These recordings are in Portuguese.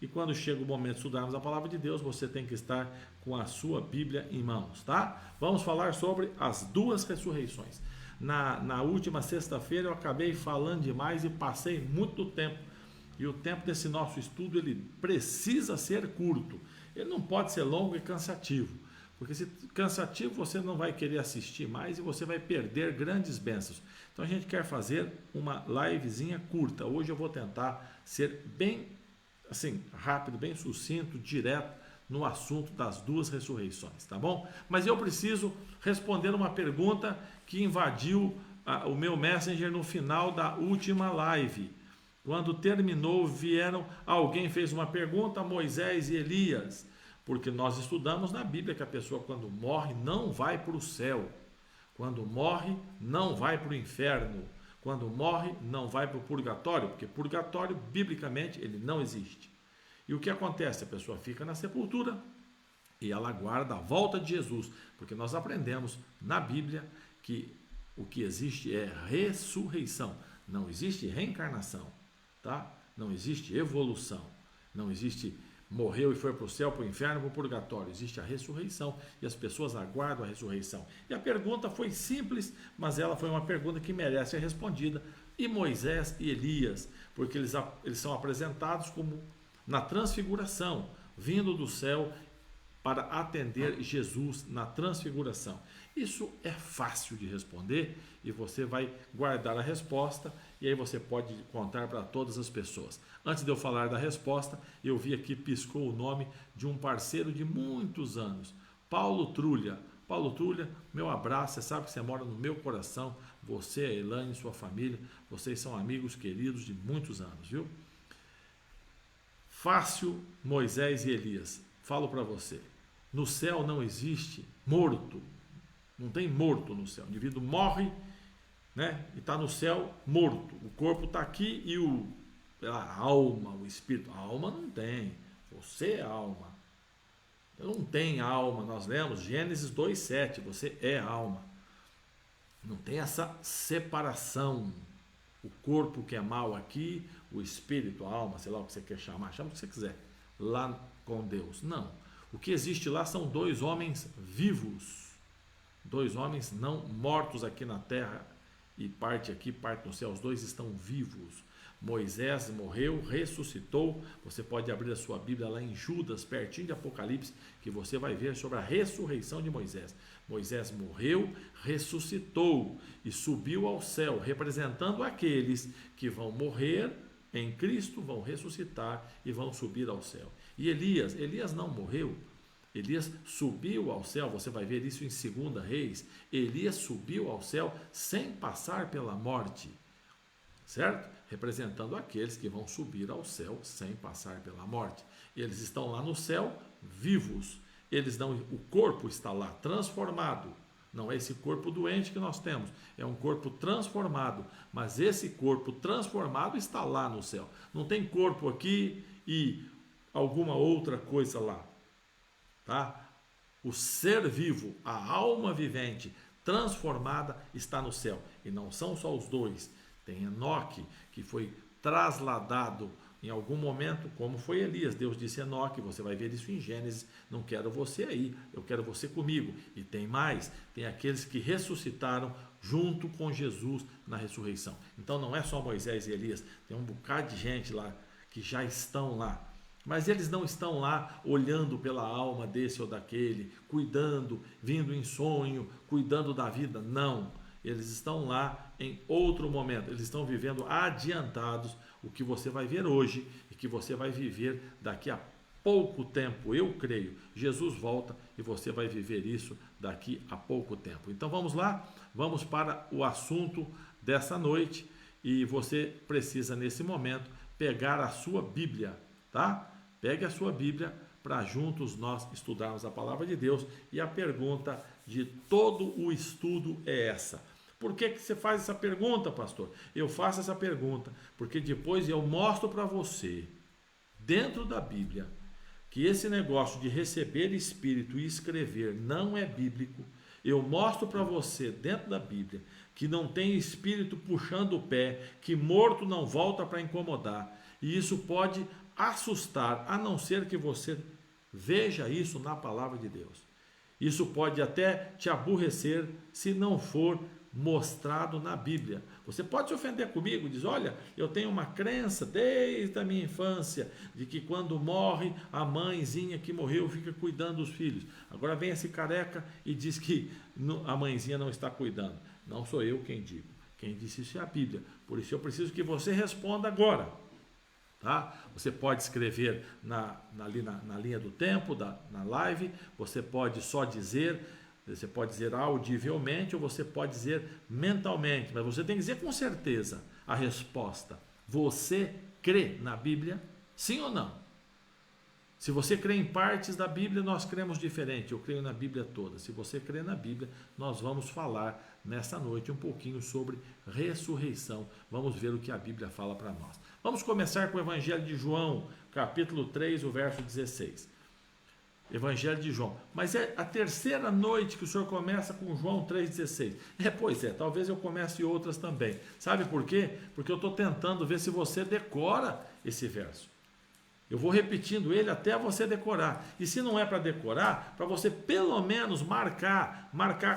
e quando chega o momento de estudarmos a palavra de Deus, você tem que estar com a sua Bíblia em mãos, tá? Vamos falar sobre as duas ressurreições. Na última sexta-feira eu acabei falando demais e passei muito do tempo. E o tempo desse nosso estudo ele precisa ser curto. Ele não pode ser longo e cansativo. Porque se cansativo você não vai querer assistir mais e você vai perder grandes bênçãos. Então a gente quer fazer uma livezinha curta. Hoje eu vou tentar ser bem assim, rápido, bem sucinto, direto no assunto das duas ressurreições, tá bom? Mas eu preciso responder uma pergunta que invadiu o meu Messenger no final da última live. Quando terminou, alguém fez uma pergunta a Moisés e Elias, porque nós estudamos na Bíblia que a pessoa quando morre não vai para o céu, quando morre não vai para o inferno, quando morre não vai para o purgatório, porque purgatório, biblicamente, ele não existe. E o que acontece? A pessoa fica na sepultura e ela aguarda a volta de Jesus, porque nós aprendemos na Bíblia que o que existe é ressurreição, não existe reencarnação, tá? Não existe evolução, não existe morreu e foi para o céu, para o inferno, para o purgatório. Existe a ressurreição e as pessoas aguardam a ressurreição. E a pergunta foi simples, mas ela foi uma pergunta que merece ser respondida. E Moisés e Elias, porque eles são apresentados como na transfiguração, vindo do céu para atender Jesus na transfiguração. Isso é fácil de responder e você vai guardar a resposta e aí você pode contar para todas as pessoas. Antes de eu falar da resposta, eu vi aqui, piscou o nome de um parceiro de muitos anos, Paulo Trulha. Paulo Trulha, meu abraço, você sabe que você mora no meu coração, você, a Elaine, sua família, vocês são amigos queridos de muitos anos, viu? Fácil, Moisés e Elias, falo para você, no céu não existe morto, não tem morto no céu, o indivíduo morre, né, e está no céu morto, o corpo está aqui e a alma, o espírito, a alma não tem, você é alma, não tem alma, nós lemos Gênesis 2,7, você é alma, não tem essa separação, o corpo que é mal aqui, o espírito, a alma, sei lá o que você quer chamar, chama o que você quiser, lá com Deus, não, o que existe lá são dois homens vivos, dois homens não mortos aqui na terra, e parte aqui, parte no céu, os dois estão vivos. Moisés morreu, ressuscitou. Você pode abrir a sua Bíblia lá em Judas, pertinho de Apocalipse, que você vai ver sobre a ressurreição de Moisés. Moisés morreu, ressuscitou e subiu ao céu, representando aqueles que vão morrer em Cristo, vão ressuscitar e vão subir ao céu. E Elias não morreu. Elias subiu ao céu, você vai ver isso em 2 Reis. Elias subiu ao céu sem passar pela morte, certo? Representando aqueles que vão subir ao céu sem passar pela morte. Eles estão lá no céu vivos. O corpo está lá transformado. Não é esse corpo doente que nós temos, é um corpo transformado. Mas esse corpo transformado está lá no céu. Não tem corpo aqui e alguma outra coisa lá. Tá? O ser vivo, a alma vivente, transformada, está no céu. E não são só os dois. Tem Enoque, que foi trasladado em algum momento, como foi Elias. Deus disse a Enoque, você vai ver isso em Gênesis, não quero você aí, eu quero você comigo. E tem mais, tem aqueles que ressuscitaram junto com Jesus na ressurreição. Então não é só Moisés e Elias, tem um bocado de gente lá que já estão lá. Mas eles não estão lá olhando pela alma desse ou daquele, cuidando, vindo em sonho, cuidando da vida. Não, eles estão lá em outro momento. Eles estão vivendo adiantados o que você vai ver hoje e que você vai viver daqui a pouco tempo. Eu creio, Jesus volta e você vai viver isso daqui a pouco tempo. Então vamos lá, vamos para o assunto dessa noite e você precisa nesse momento pegar a sua Bíblia, tá? Pegue a sua Bíblia para juntos nós estudarmos a palavra de Deus. E a pergunta de todo o estudo é essa: por que você faz essa pergunta, pastor? Eu faço essa pergunta porque depois eu mostro para você, dentro da Bíblia, que esse negócio de receber Espírito e escrever não é bíblico. Eu mostro para você, dentro da Bíblia, que não tem Espírito puxando o pé, que morto não volta para incomodar. E isso pode assustar, a não ser que você veja isso na palavra de Deus. Isso pode até te aborrecer se não for mostrado na Bíblia. Você pode se ofender comigo, diz: olha, eu tenho uma crença desde a minha infância de que quando morre, a mãezinha que morreu fica cuidando dos filhos. Agora vem esse careca e diz que a mãezinha não está cuidando. Não sou eu quem digo. Quem disse isso é a Bíblia. Por isso eu preciso que você responda agora. Tá? Você pode escrever na linha do tempo, na live, você pode só dizer, você pode dizer audivelmente ou você pode dizer mentalmente, mas você tem que dizer com certeza a resposta. Você crê na Bíblia? Sim ou não? Se você crê em partes da Bíblia, nós cremos diferente. Eu creio na Bíblia toda. Se você crê na Bíblia, nós vamos falar nessa noite um pouquinho sobre ressurreição. Vamos ver o que a Bíblia fala para nós. Vamos começar com o Evangelho de João, capítulo 3, o verso 16. Evangelho de João. Mas é a terceira noite que o senhor começa com João 3,16. Pois é, talvez eu comece outras também. Sabe por quê? Porque eu estou tentando ver se você decora esse verso. Eu vou repetindo ele até você decorar. E se não é para decorar, para você pelo menos marcar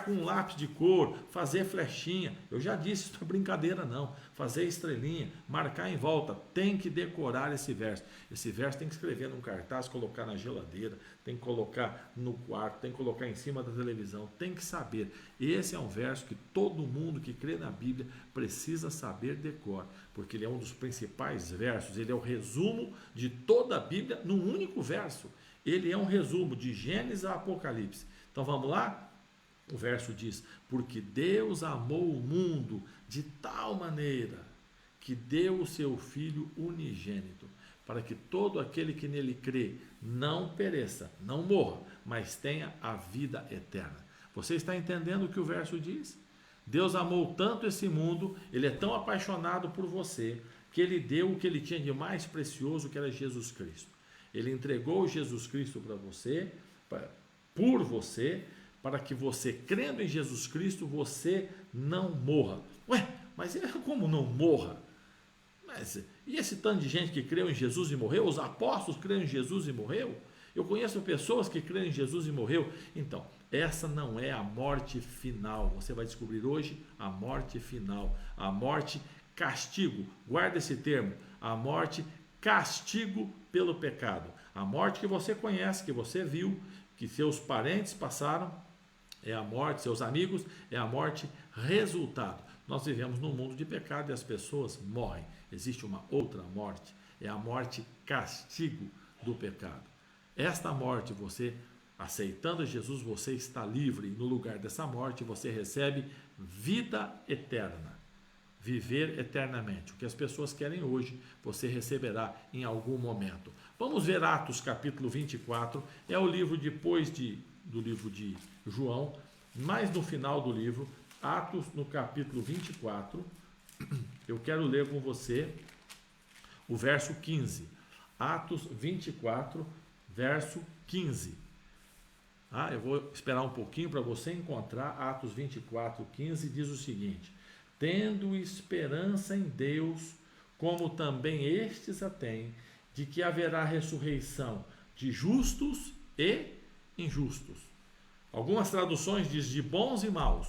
com um lápis de cor, fazer flechinha. Eu já disse, isso não é brincadeira não. Fazer estrelinha, marcar em volta. Tem que decorar esse verso. Esse verso tem que escrever num cartaz, colocar na geladeira, tem que colocar no quarto, tem que colocar em cima da televisão. Tem que saber. Esse é um verso que todo mundo que crê na Bíblia precisa saber decor, porque ele é um dos principais versos. Ele é o resumo de toda a Bíblia num único verso. Ele é um resumo de Gênesis a Apocalipse. Então vamos lá? O verso diz: porque Deus amou o mundo de tal maneira que deu o seu Filho unigênito, para que todo aquele que nele crê não pereça, não morra, mas tenha a vida eterna. Você está entendendo o que o verso diz? Deus amou tanto esse mundo, ele é tão apaixonado por você, que ele deu o que ele tinha de mais precioso, que era Jesus Cristo. Ele entregou Jesus Cristo para você, por você, para que você, crendo em Jesus Cristo, você não morra. Ué, mas como não morra? E esse tanto de gente que creu em Jesus e morreu? Os apóstolos creram em Jesus e morreu? Eu conheço pessoas que creram em Jesus e morreu. Então, essa não é a morte final. Você vai descobrir hoje a morte final. A morte castigo. Guarda esse termo. A morte castigo pelo pecado. A morte que você conhece, que você viu, que seus parentes passaram, é a morte, seus amigos, é a morte resultado. Nós vivemos num mundo de pecado e as pessoas morrem. Existe uma outra morte. É a morte castigo do pecado. Esta morte, você aceitando Jesus, você está livre. E no lugar dessa morte, você recebe vida eterna. Viver eternamente. O que as pessoas querem hoje, você receberá em algum momento. Vamos ver Atos capítulo 24. É o livro depois do livro de João, mas no final do livro, Atos no capítulo 24. Eu quero ler com você o verso 15. Atos 24, verso 15. Eu vou esperar um pouquinho para você encontrar. Atos 24, 15 diz o seguinte: tendo esperança em Deus, como também estes a têm, de que haverá ressurreição de justos e injustos. Algumas traduções diz de bons e maus.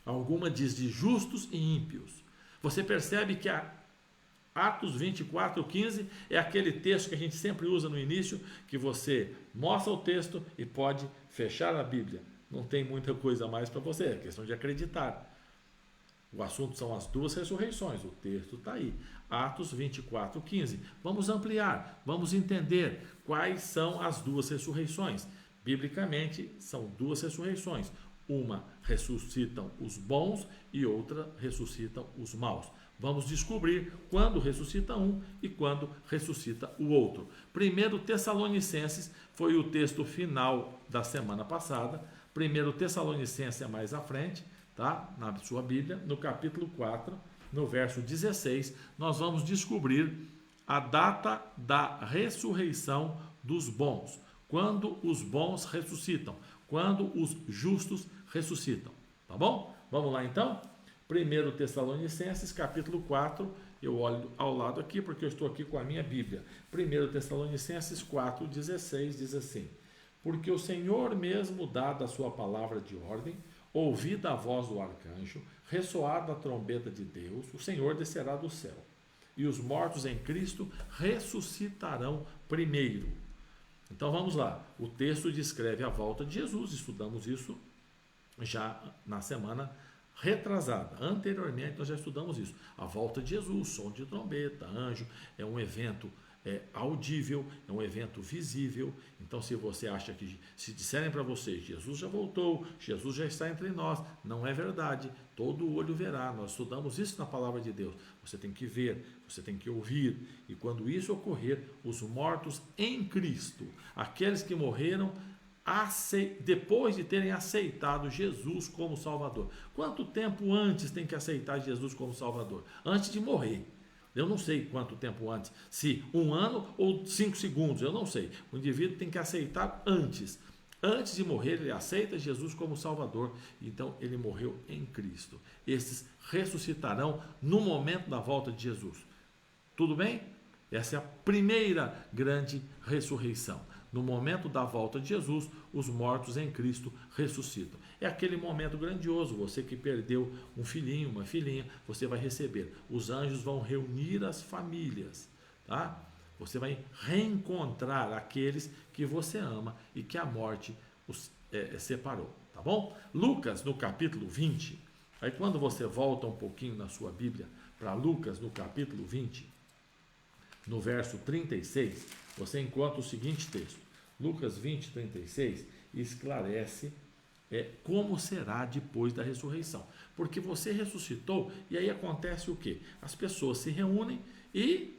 Alguma diz de justos e ímpios. Você percebe que Atos 24, 15 é aquele texto que a gente sempre usa no início, que você mostra o texto e pode fechar a Bíblia. Não tem muita coisa a mais para você, é questão de acreditar. O assunto são as duas ressurreições, o texto está aí. Atos 24, 15. Vamos ampliar, vamos entender quais são as duas ressurreições. Biblicamente, são duas ressurreições. Uma ressuscitam os bons e outra ressuscitam os maus. Vamos descobrir quando ressuscita um e quando ressuscita o outro. 1 Tessalonicenses foi o texto final da semana passada. 1 Tessalonicenses é mais à frente, tá? Na sua Bíblia, no capítulo 4, no verso 16, nós vamos descobrir a data da ressurreição dos bons. Quando os bons ressuscitam, quando os justos ressuscitam. Tá bom? Vamos lá então? 1 Tessalonicenses, capítulo 4, Eu olho ao lado aqui porque eu estou aqui com a minha Bíblia. 1 Tessalonicenses 4,16 diz assim: porque o Senhor mesmo, dada a sua palavra de ordem, ouvida a voz do arcanjo, ressoada a trombeta de Deus, o Senhor descerá do céu, e os mortos em Cristo ressuscitarão primeiro. Então vamos lá, o texto descreve a volta de Jesus, estudamos isso já na semana retrasada. Anteriormente nós já estudamos isso, a volta de Jesus, som de trombeta, anjo, é um evento audível, é um evento visível. Então, se você acha que, se disserem para você, Jesus já voltou, Jesus já está entre nós, não é verdade. Todo olho verá. Nós estudamos isso na palavra de Deus. Você tem que ver, você tem que ouvir, e quando isso ocorrer, os mortos em Cristo, aqueles que morreram depois de terem aceitado Jesus como Salvador. Quanto tempo antes tem que aceitar Jesus como Salvador? Antes de morrer. Eu não sei quanto tempo antes, se 1 ano ou 5 segundos, eu não sei. O indivíduo tem que aceitar antes. Antes de morrer, ele aceita Jesus como Salvador. Então, ele morreu em Cristo. Esses ressuscitarão no momento da volta de Jesus. Tudo bem? Essa é a primeira grande ressurreição. No momento da volta de Jesus, os mortos em Cristo ressuscitam. É aquele momento grandioso. Você que perdeu um filhinho, uma filhinha, você vai receber. Os anjos vão reunir as famílias, tá? Você vai reencontrar aqueles que você ama e que a morte os separou, tá bom? Lucas, no capítulo 20, aí quando você volta um pouquinho na sua Bíblia para Lucas, no capítulo 20, no verso 36, você encontra o seguinte texto. Lucas 20, 36 esclarece como será depois da ressurreição. Porque você ressuscitou e aí acontece o quê? As pessoas se reúnem e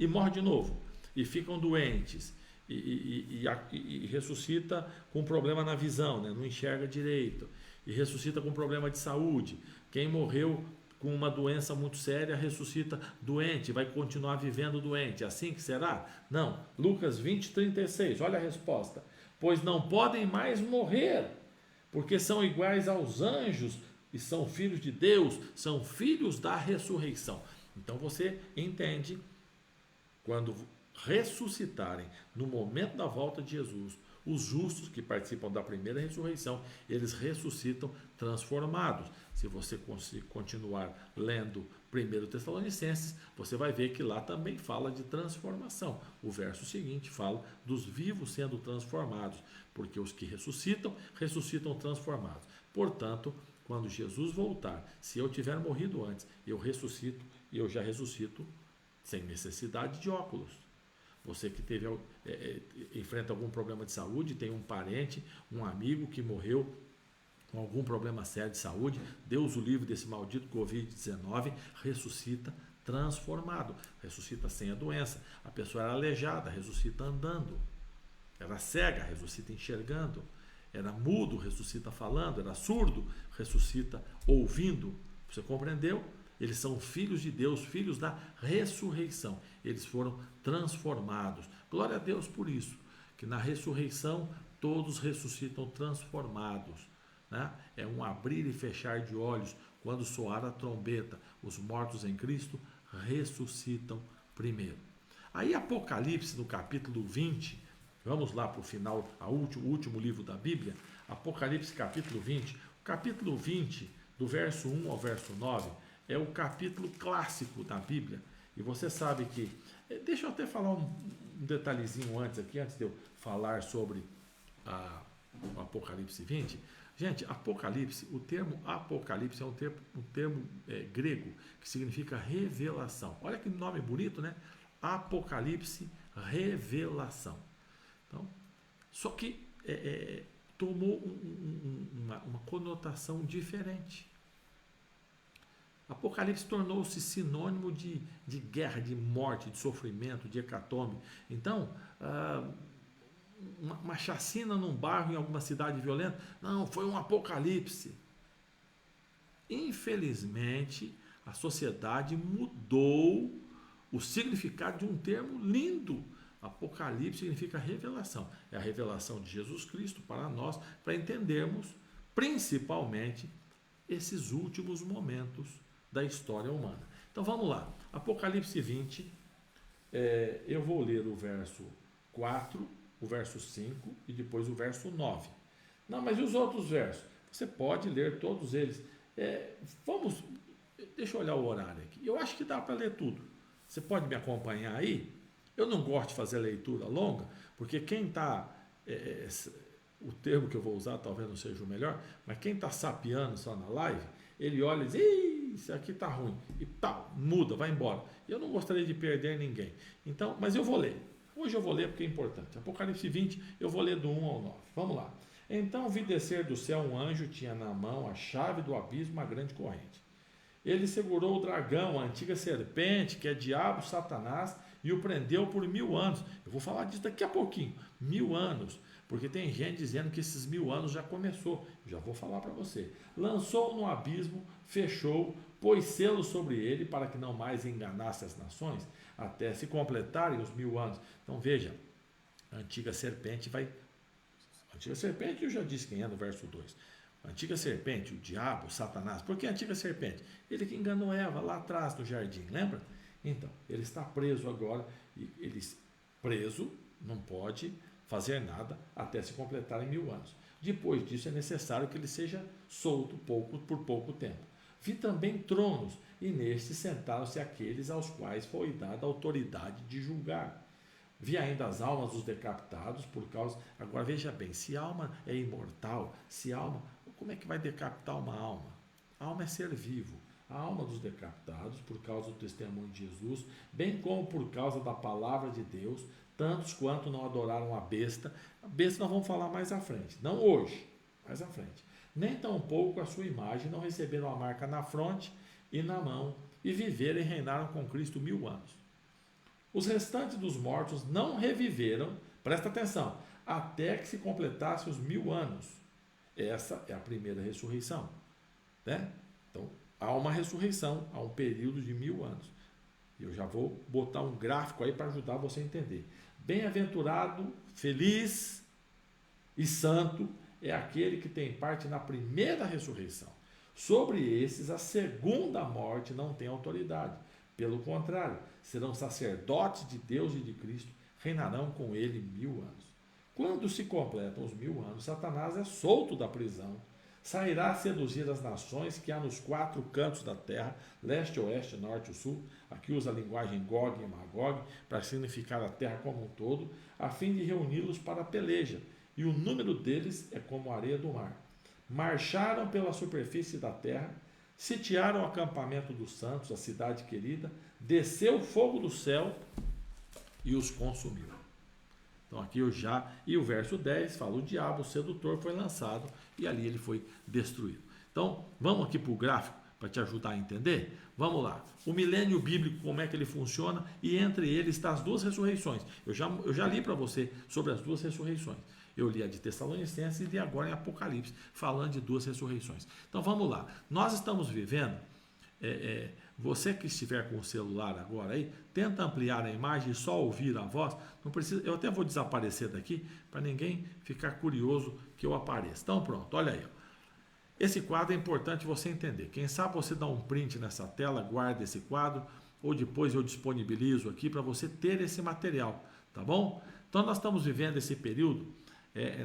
morrem de novo. E ficam doentes. E ressuscita com problema na visão, né? Não enxerga direito. E ressuscita com problema de saúde. Quem morreu com uma doença muito séria, ressuscita doente, vai continuar vivendo doente. É assim que será? Não. Lucas 20, 36, olha a resposta. Pois não podem mais morrer, porque são iguais aos anjos e são filhos de Deus, são filhos da ressurreição. Então você entende, quando ressuscitarem no momento da volta de Jesus, os justos que participam da primeira ressurreição, eles ressuscitam transformados. Se você continuar lendo 1 Tessalonicenses, você vai ver que lá também fala de transformação. O verso seguinte fala dos vivos sendo transformados, porque os que ressuscitam, ressuscitam transformados. Portanto, quando Jesus voltar, se eu tiver morrido antes, eu ressuscito, e eu já ressuscito sem necessidade de óculos. Você que enfrenta algum problema de saúde, tem um parente, um amigo que morreu com algum problema sério de saúde, Deus o livre desse maldito Covid-19, ressuscita transformado, ressuscita sem a doença. A pessoa era aleijada, ressuscita andando. Era cega, ressuscita enxergando. Era mudo, ressuscita falando. Era surdo, ressuscita ouvindo. Você compreendeu? Eles são filhos de Deus, filhos da ressurreição. Eles foram transformados. Glória a Deus por isso, que na ressurreição todos ressuscitam transformados, né? É um abrir e fechar de olhos. Quando soar a trombeta, os mortos em Cristo ressuscitam primeiro. Aí Apocalipse, no capítulo 20, vamos lá para o final, o último livro da Bíblia, Apocalipse capítulo 20. O capítulo 20, do verso 1 ao verso 9, é o capítulo clássico da Bíblia. E você sabe que... Deixa eu até falar um detalhezinho antes de eu falar sobre o Apocalipse 20. Gente, Apocalipse, o termo Apocalipse é um termo grego que significa revelação. Olha que nome bonito, né? Apocalipse, revelação. Então, só que tomou uma conotação diferente. Apocalipse tornou-se sinônimo de guerra, de morte, de sofrimento, de hecatombe. Então, uma chacina num bairro, em alguma cidade violenta, não, foi um apocalipse. Infelizmente, a sociedade mudou o significado de um termo lindo. Apocalipse significa revelação. É a revelação de Jesus Cristo para nós, para entendermos principalmente esses últimos momentos da história humana. Então vamos lá. Apocalipse 20, eu vou ler o verso 4, o verso 5 e depois o verso 9. Não, mas e os outros versos? Você pode ler todos eles. Deixa eu olhar o horário aqui. Eu acho que dá para ler tudo. Você pode me acompanhar aí? Eu não gosto de fazer leitura longa, porque quem está, o termo que eu vou usar talvez não seja o melhor, mas quem está sapeando só na live, ele olha e diz, isso aqui está ruim, e tal, muda, vai embora. Eu não gostaria de perder ninguém. Então, mas eu vou ler. Hoje eu vou ler porque é importante. Apocalipse 20, eu vou ler do 1 ao 9. Vamos lá. Então vi descer do céu um anjo, tinha na mão a chave do abismo, uma grande corrente. Ele segurou o dragão, a antiga serpente, que é diabo, Satanás, e o prendeu por 1000 anos. Eu vou falar disso daqui a pouquinho. 1000 anos. Porque tem gente dizendo que esses 1000 anos já começou. Já vou falar para você. Lançou-o no abismo, fechou, pôs selo sobre ele, para que não mais enganasse as nações, até se completarem os 1000 anos. Então veja, a antiga serpente vai... A antiga serpente eu já disse quem é no verso 2. A antiga serpente, o diabo, Satanás. Por que a antiga serpente? Ele que enganou Eva lá atrás no jardim, lembra? Então, ele está preso agora, e ele preso não pode fazer nada até se completarem 1000 anos. Depois disso é necessário que ele seja solto por pouco tempo. Vi também tronos, e nestes sentaram-se aqueles aos quais foi dada a autoridade de julgar. Vi ainda as almas dos decapitados por causa... Agora veja bem, se alma é imortal, se alma... Como é que vai decapitar uma alma? A alma é ser vivo. A alma dos decapitados por causa do testemunho de Jesus, bem como por causa da palavra de Deus, tantos quanto não adoraram a besta. A besta nós vamos falar mais à frente, não hoje, mais à frente. Nem tampouco a sua imagem, não receberam a marca na fronte e na mão, e viveram e reinaram com Cristo 1000 anos. Os restantes dos mortos não reviveram, presta atenção, até que se completasse os 1000 anos. Essa é a primeira ressurreição, né? Então, há uma ressurreição, há um período de 1000 anos. Eu já vou botar um gráfico aí para ajudar você a entender. Bem-aventurado, feliz e santo é aquele que tem parte na primeira ressurreição. Sobre esses, a segunda morte não tem autoridade. Pelo contrário, serão sacerdotes de Deus e de Cristo, reinarão com ele 1000 anos. Quando se completam os 1000 anos, Satanás é solto da prisão, sairá a seduzir as nações que há nos 4 cantos da terra, leste, oeste, norte e sul. Aqui usa a linguagem Gog e Magog para significar a terra como um todo, a fim de reuni-los para a peleja, e o número deles é como a areia do mar. Marcharam pela superfície da terra, sitiaram o acampamento dos santos, a cidade querida, desceu o fogo do céu e os consumiu. Então aqui eu já, e o verso 10 fala, o diabo, o sedutor, foi lançado e ali ele foi destruído. Então vamos aqui para o gráfico para te ajudar a entender? Vamos lá, o milênio bíblico, como é que ele funciona, e entre eles está as 2 ressurreições. Eu já li para você sobre as 2 ressurreições. Eu li a de Tessalonicenses e li agora em Apocalipse, falando de 2 ressurreições. Então vamos lá, nós estamos vivendo... você que estiver com o celular agora aí, tenta ampliar a imagem e só ouvir a voz. Não precisa, eu até vou desaparecer daqui para ninguém ficar curioso que eu apareça. Então pronto, olha aí. Esse quadro é importante você entender. Quem sabe você dá um print nessa tela, guarda esse quadro, ou depois eu disponibilizo aqui para você ter esse material, tá bom? Então nós estamos vivendo esse período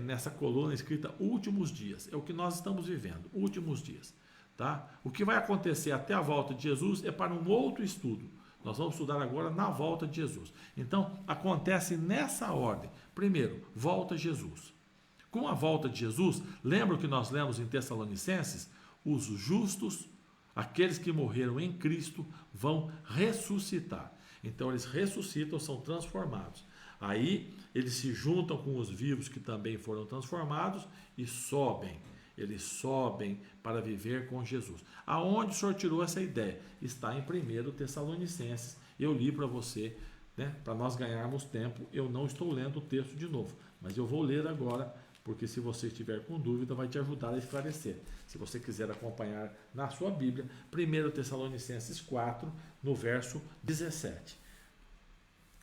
nessa coluna escrita últimos dias. É o que nós estamos vivendo, últimos dias. Tá? O que vai acontecer até a volta de Jesus é para um outro estudo. Nós vamos estudar agora na volta de Jesus. Então, acontece nessa ordem. Primeiro, volta Jesus. Com a volta de Jesus, lembra o que nós lemos em Tessalonicenses? Os justos, aqueles que morreram em Cristo, vão ressuscitar. Então, eles ressuscitam, são transformados. Aí, eles se juntam com os vivos que também foram transformados e sobem. Eles sobem para viver com Jesus. Aonde o Senhor tirou essa ideia? Está em 1 Tessalonicenses. Eu li para você, né, para nós ganharmos tempo. Eu não estou lendo o texto de novo, mas eu vou ler agora, porque se você estiver com dúvida, vai te ajudar a esclarecer. Se você quiser acompanhar na sua Bíblia, 1 Tessalonicenses 4, no verso 17.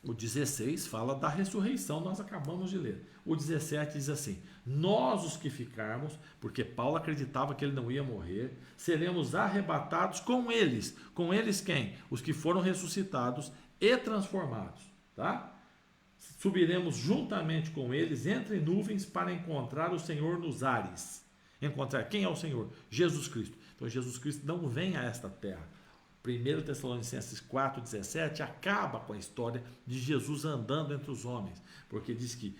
O 16 fala da ressurreição, nós acabamos de ler. O 17 diz assim: nós os que ficarmos, porque Paulo acreditava que ele não ia morrer, seremos arrebatados com eles. Com eles quem? Os que foram ressuscitados e transformados, tá? Subiremos juntamente com eles entre nuvens para encontrar o Senhor nos ares. Encontrar quem é o Senhor? Jesus Cristo. Então Jesus Cristo não vem a esta terra. 1 Tessalonicenses 4,17 acaba com a história de Jesus andando entre os homens, porque diz que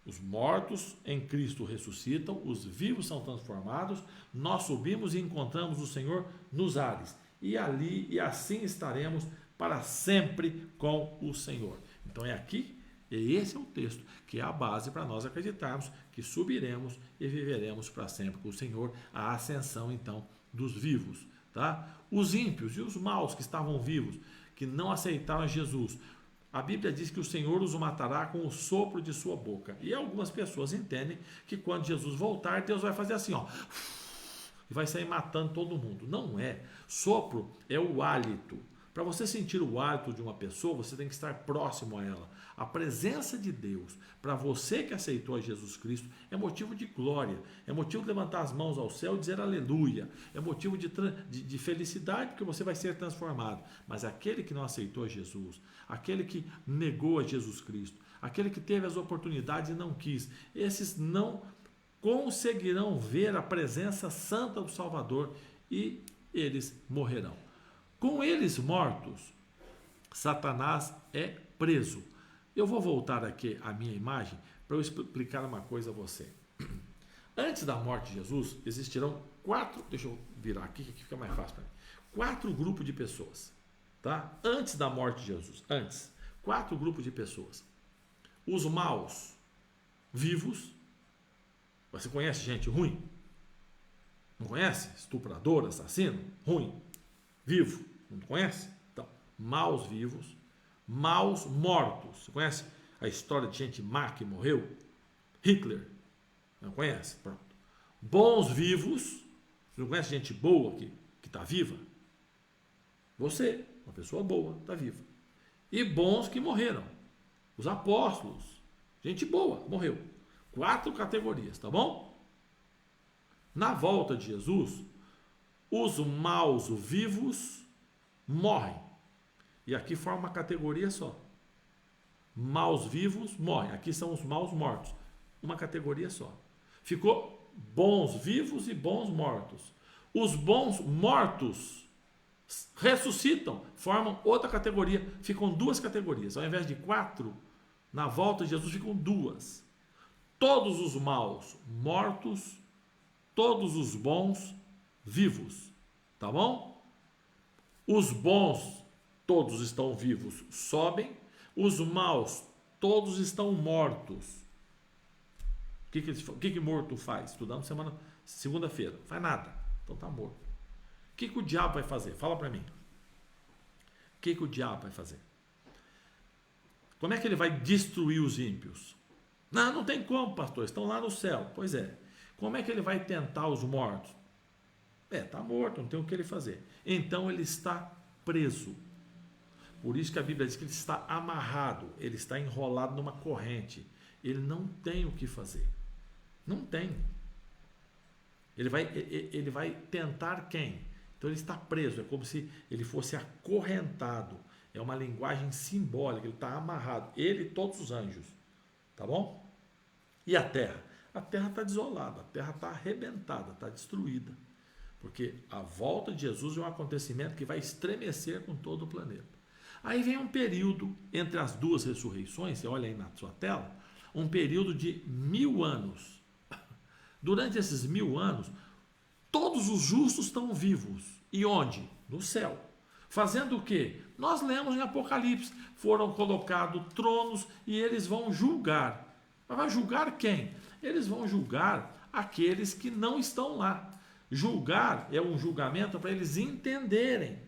os mortos em Cristo ressuscitam, os vivos são transformados, nós subimos e encontramos o Senhor nos ares, e ali e assim estaremos para sempre com o Senhor. Então é aqui, e esse é o texto que é a base para nós acreditarmos que subiremos e viveremos para sempre com o Senhor, a ascensão então dos vivos. Tá? Os ímpios e os maus que estavam vivos, que não aceitaram Jesus, a Bíblia diz que o Senhor os matará com o sopro de sua boca. E algumas pessoas entendem que quando Jesus voltar, Deus vai fazer assim, ó, e vai sair matando todo mundo. Não é. Sopro é o hálito. Para você sentir o hálito de uma pessoa, você tem que estar próximo a ela. A presença de Deus, para você que aceitou a Jesus Cristo, é motivo de glória, é motivo de levantar as mãos ao céu e dizer aleluia, é motivo de felicidade, porque você vai ser transformado. Mas aquele que não aceitou a Jesus, aquele que negou a Jesus Cristo, aquele que teve as oportunidades e não quis, esses não conseguirão ver a presença santa do Salvador e eles morrerão. Com eles mortos, Satanás é preso. Eu vou voltar aqui à minha imagem para eu explicar uma coisa a você. Antes da morte de Jesus, existirão 4, deixa eu virar aqui que fica mais fácil para mim. 4 grupos de pessoas, tá? Antes da morte de Jesus, 4 grupos de pessoas. Os maus, vivos. Você conhece gente ruim? Não conhece? Estuprador, assassino, ruim, vivo. Não conhece? Então, maus vivos, maus mortos. Você conhece a história de gente má que morreu? Hitler. Não conhece? Pronto. Bons vivos. Você não conhece gente boa que está viva? Você, uma pessoa boa, está viva. E bons que morreram. Os apóstolos. Gente boa, morreu. 4 categorias, tá bom? Na volta de Jesus, os maus vivos morrem. E aqui forma uma categoria só. Maus vivos morrem. Aqui são os maus mortos. Uma categoria só. Ficou bons vivos e bons mortos. Os bons mortos ressuscitam, formam outra categoria. Ficam 2 categorias. Ao invés de 4, na volta de Jesus ficam 2. Todos os maus mortos, todos os bons vivos. Tá bom? Os bons, todos estão vivos, sobem. Os maus, todos estão mortos. O que morto faz? Estudamos segunda-feira. Faz nada. Então está morto. O que o diabo vai fazer? Fala para mim. O que o diabo vai fazer? Como é que ele vai destruir os ímpios? Não tem como, pastor. Estão lá no céu. Pois é. Como é que ele vai tentar os mortos? Está morto, não tem o que ele fazer. Então ele está preso. Por isso que a Bíblia diz que ele está amarrado, ele está enrolado numa corrente. Ele não tem o que fazer. Não tem. Ele vai tentar quem? Então ele está preso, é como se ele fosse acorrentado. É uma linguagem simbólica, ele está amarrado. Ele e todos os anjos. Tá bom? E a terra? A terra está desolada, a terra está arrebentada, está destruída. Porque a volta de Jesus é um acontecimento que vai estremecer com todo o planeta. Aí vem um período entre as 2 ressurreições, você olha aí na sua tela, um período de 1000 anos. Durante esses 1000 anos, todos os justos estão vivos. E onde? No céu. Fazendo o quê? Nós lemos em Apocalipse, foram colocados tronos e eles vão julgar. Mas vai julgar quem? Eles vão julgar aqueles que não estão lá. Julgar é um julgamento para eles entenderem.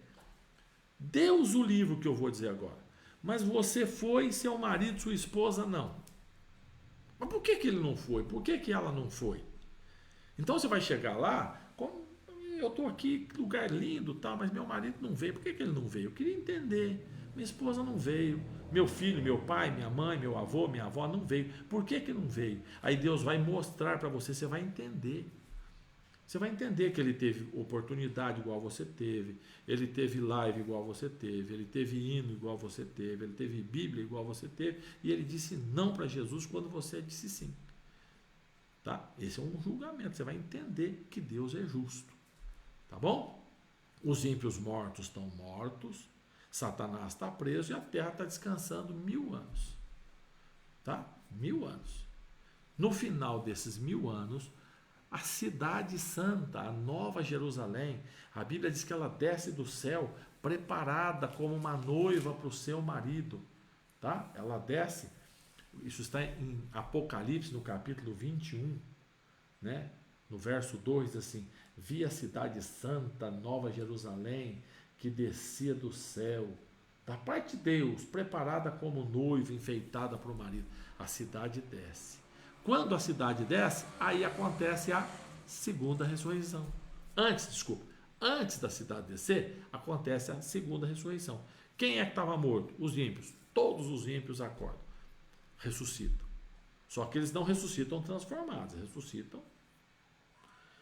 Deus o livro que eu vou dizer agora. Mas você foi e seu marido, sua esposa não. Mas por que ele não foi? Por que ela não foi? Então você vai chegar lá, como eu estou aqui, lugar lindo, tal, mas meu marido não veio. Por que ele não veio? Eu queria entender. Minha esposa não veio. Meu filho, meu pai, minha mãe, meu avô, minha avó não veio. Por que que não veio? Aí Deus vai mostrar para você, você vai entender. Você vai entender que ele teve oportunidade igual você teve, ele teve live igual você teve, ele teve hino igual você teve, ele teve Bíblia igual você teve, e ele disse não para Jesus quando você disse sim. Tá? Esse é um julgamento, você vai entender que Deus é justo. Tá bom? Os ímpios mortos estão mortos, Satanás está preso e a terra está descansando 1000 anos. Tá? 1000 anos. No final desses 1000 anos, a cidade santa, a nova Jerusalém, a Bíblia diz que ela desce do céu preparada como uma noiva para o seu marido. Tá? Ela desce, isso está em Apocalipse, no capítulo 21, né? No verso 2, assim: vi a cidade santa, nova Jerusalém, que descia do céu, da parte de Deus, preparada como noiva, enfeitada para o marido. A cidade desce. Quando a cidade desce, aí acontece a segunda ressurreição. Antes da cidade descer, acontece a segunda ressurreição. Quem é que estava morto? Os ímpios. Todos os ímpios acordam, ressuscitam. Só que eles não ressuscitam transformados, ressuscitam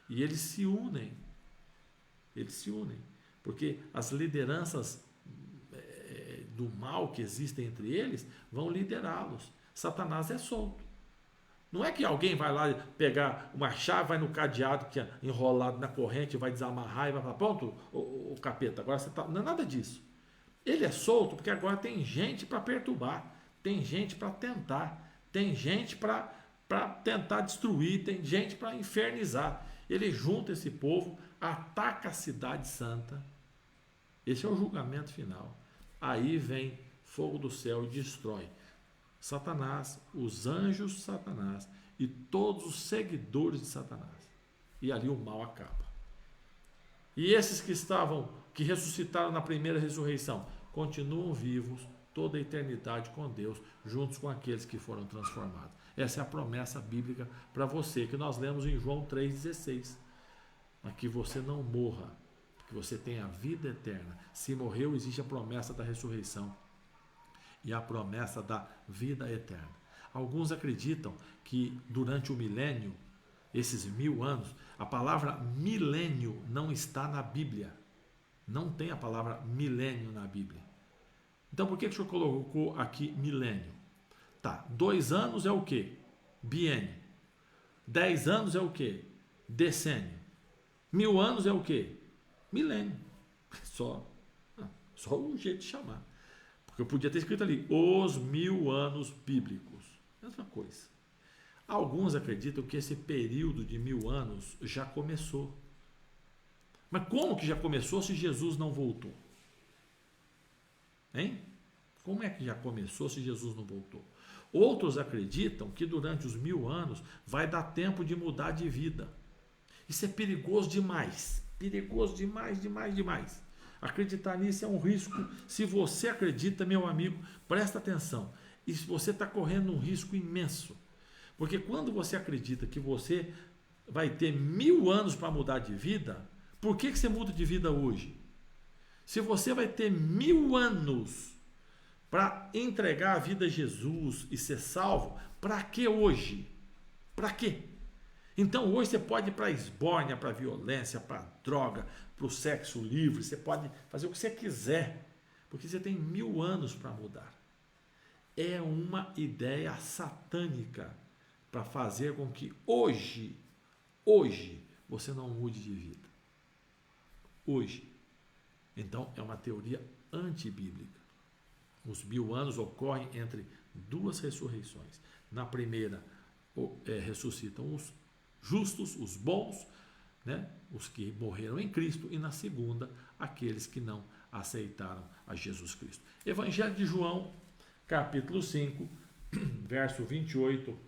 e eles se unem. Eles se unem, porque as lideranças do mal que existem entre eles vão liderá-los. Satanás é solto. Não é que alguém vai lá pegar uma chave, vai no cadeado que é enrolado na corrente, vai desamarrar e vai falar, pronto, o capeta, agora você está... Não é nada disso. Ele é solto porque agora tem gente para perturbar, tem gente para tentar, tem gente para tentar destruir, tem gente para infernizar. Ele junta esse povo, ataca a cidade santa. Esse é o julgamento final. Aí vem fogo do céu e destrói Satanás, os anjos de Satanás e todos os seguidores de Satanás. E ali o mal acaba. E esses que ressuscitaram na primeira ressurreição, continuam vivos toda a eternidade com Deus, juntos com aqueles que foram transformados. Essa é a promessa bíblica para você, que nós lemos em João 3,16. Para que você não morra, que você tenha vida eterna. Se morreu, existe a promessa da ressurreição e a promessa da vida eterna. Alguns acreditam que durante o milênio, esses 1000 anos, a palavra milênio não está na Bíblia. Não tem a palavra milênio na Bíblia. Então por que o senhor colocou aqui milênio? Tá, 2 anos é o quê? Biênio. 10 anos é o quê? Decênio. 1000 anos é o quê? Milênio. Só o jeito de chamar. Porque eu podia ter escrito ali, os 1000 anos bíblicos. Mesma coisa. Alguns acreditam que esse período de 1000 anos já começou. Mas como que já começou se Jesus não voltou? Hein? Como é que já começou se Jesus não voltou? Outros acreditam que durante os 1000 anos vai dar tempo de mudar de vida. Isso é perigoso demais. Perigoso demais, demais, demais. Acreditar nisso é um risco. Se você acredita, meu amigo, presta atenção. E se você está correndo um risco imenso. Porque quando você acredita que você vai ter 1000 anos para mudar de vida, por que você muda de vida hoje? Se você vai ter 1000 anos para entregar a vida a Jesus e ser salvo, para que hoje? Para quê? Então hoje você pode ir para a esbórnia, para a violência, para a droga, para o sexo livre, você pode fazer o que você quiser, porque você tem 1000 anos para mudar. É uma ideia satânica para fazer com que hoje você não mude de vida. Hoje. Então é uma teoria antibíblica. Os 1000 anos ocorrem entre 2 ressurreições. Na primeira ressuscitam os justos, os bons, né? Os que morreram em Cristo, e na segunda, aqueles que não aceitaram a Jesus Cristo. Evangelho de João, capítulo 5, verso 28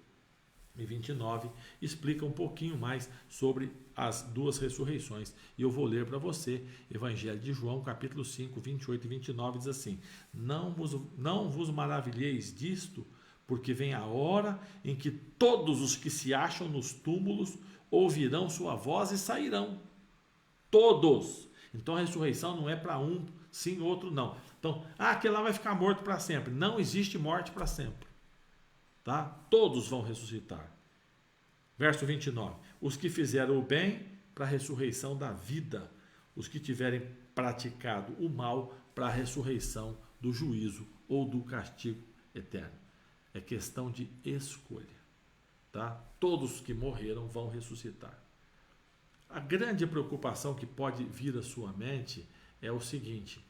e 29, explica um pouquinho mais sobre as 2 ressurreições. E eu vou ler para você, Evangelho de João, capítulo 5, 28 e 29, diz assim: não vos maravilheis disto, porque vem a hora em que todos os que se acham nos túmulos ouvirão sua voz e sairão. Todos. Então a ressurreição não é para um sim, outro não. Então, aquele lá vai ficar morto para sempre. Não existe morte para sempre. Tá? Todos vão ressuscitar. Verso 29. Os que fizeram o bem para a ressurreição da vida. Os que tiverem praticado o mal para a ressurreição do juízo ou do castigo eterno. É questão de escolha. Tá? Todos que morreram vão ressuscitar. A grande preocupação que pode vir à sua mente é o seguinte: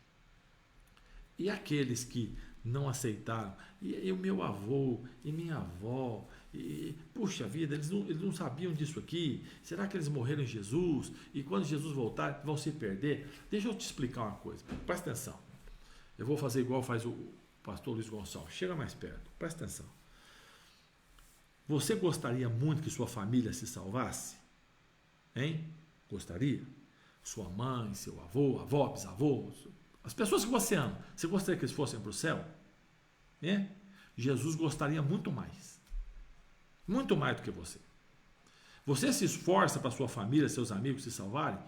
e aqueles que não aceitaram? E o meu avô, e minha avó, puxa vida, eles não sabiam disso aqui? Será que eles morreram em Jesus? E quando Jesus voltar, vão se perder? Deixa eu te explicar uma coisa, presta atenção. Eu vou fazer igual faz o pastor Luiz Gonçalves. Chega mais perto, presta atenção. Você gostaria muito que sua família se salvasse? Hein? Gostaria? Sua mãe, seu avô, avó, bisavô, as pessoas que você ama, você gostaria que eles fossem para o céu? É? Jesus gostaria muito mais do que você. Você se esforça para sua família, seus amigos se salvarem?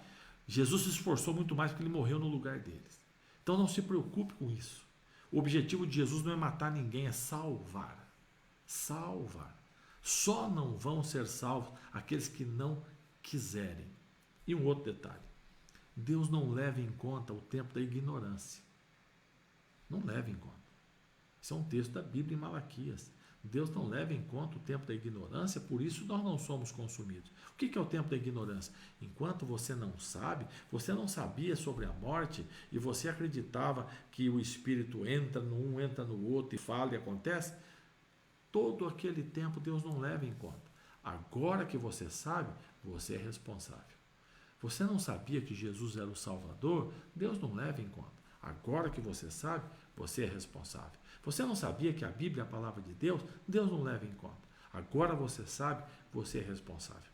Jesus se esforçou muito mais porque ele morreu no lugar deles. Então não se preocupe com isso. O objetivo de Jesus não é matar ninguém, é salvar. Salvar. Só não vão ser salvos aqueles que não quiserem. E um outro detalhe: Deus não leva em conta o tempo da ignorância. Não leva em conta. Isso é um texto da Bíblia em Malaquias. Deus não leva em conta o tempo da ignorância, por isso nós não somos consumidos. O que é o tempo da ignorância? Enquanto você não sabe, você não sabia sobre a morte e você acreditava que o Espírito entra num, entra no outro e fala e acontece, todo aquele tempo Deus não leva em conta. Agora que você sabe, você é responsável. Você não sabia que Jesus era o Salvador? Deus não leva em conta. Agora que você sabe, você é responsável. Você não sabia que a Bíblia é a palavra de Deus? Deus não leva em conta. Agora você sabe, você é responsável.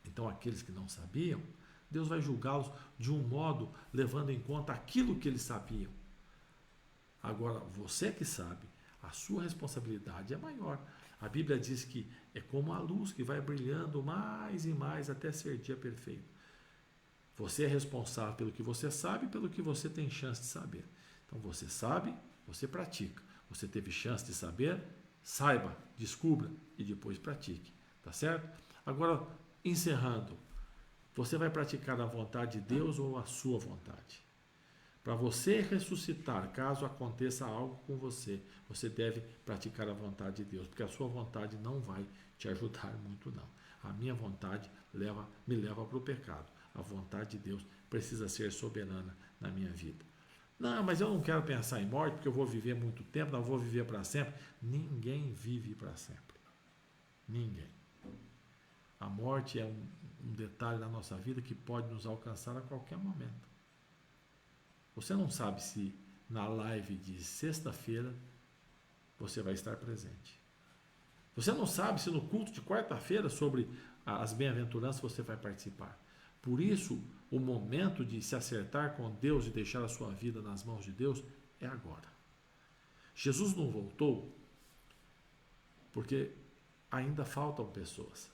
Então, aqueles que não sabiam, Deus vai julgá-los de um modo levando em conta aquilo que eles sabiam. Agora, você que sabe, a sua responsabilidade é maior. A Bíblia diz que é como a luz que vai brilhando mais e mais até ser dia perfeito. Você é responsável pelo que você sabe e pelo que você tem chance de saber. Então você sabe, você pratica. Você teve chance de saber, saiba, descubra e depois pratique. Tá certo? Agora, encerrando, você vai praticar a vontade de Deus ou a sua vontade? Para você ressuscitar, caso aconteça algo com você, você deve praticar a vontade de Deus, porque a sua vontade não vai te ajudar muito não. A minha vontade me leva para o pecado. A vontade de Deus precisa ser soberana na minha vida. Não, mas eu não quero pensar em morte porque eu vou viver muito tempo, não vou viver para sempre. Ninguém vive para sempre. Ninguém. A morte é um detalhe da nossa vida que pode nos alcançar a qualquer momento. Você não sabe se na live de sexta-feira você vai estar presente. Você não sabe se no culto de quarta-feira sobre as bem-aventuranças você vai participar. Por isso, o momento de se acertar com Deus e deixar a sua vida nas mãos de Deus é agora. Jesus não voltou porque ainda faltam pessoas.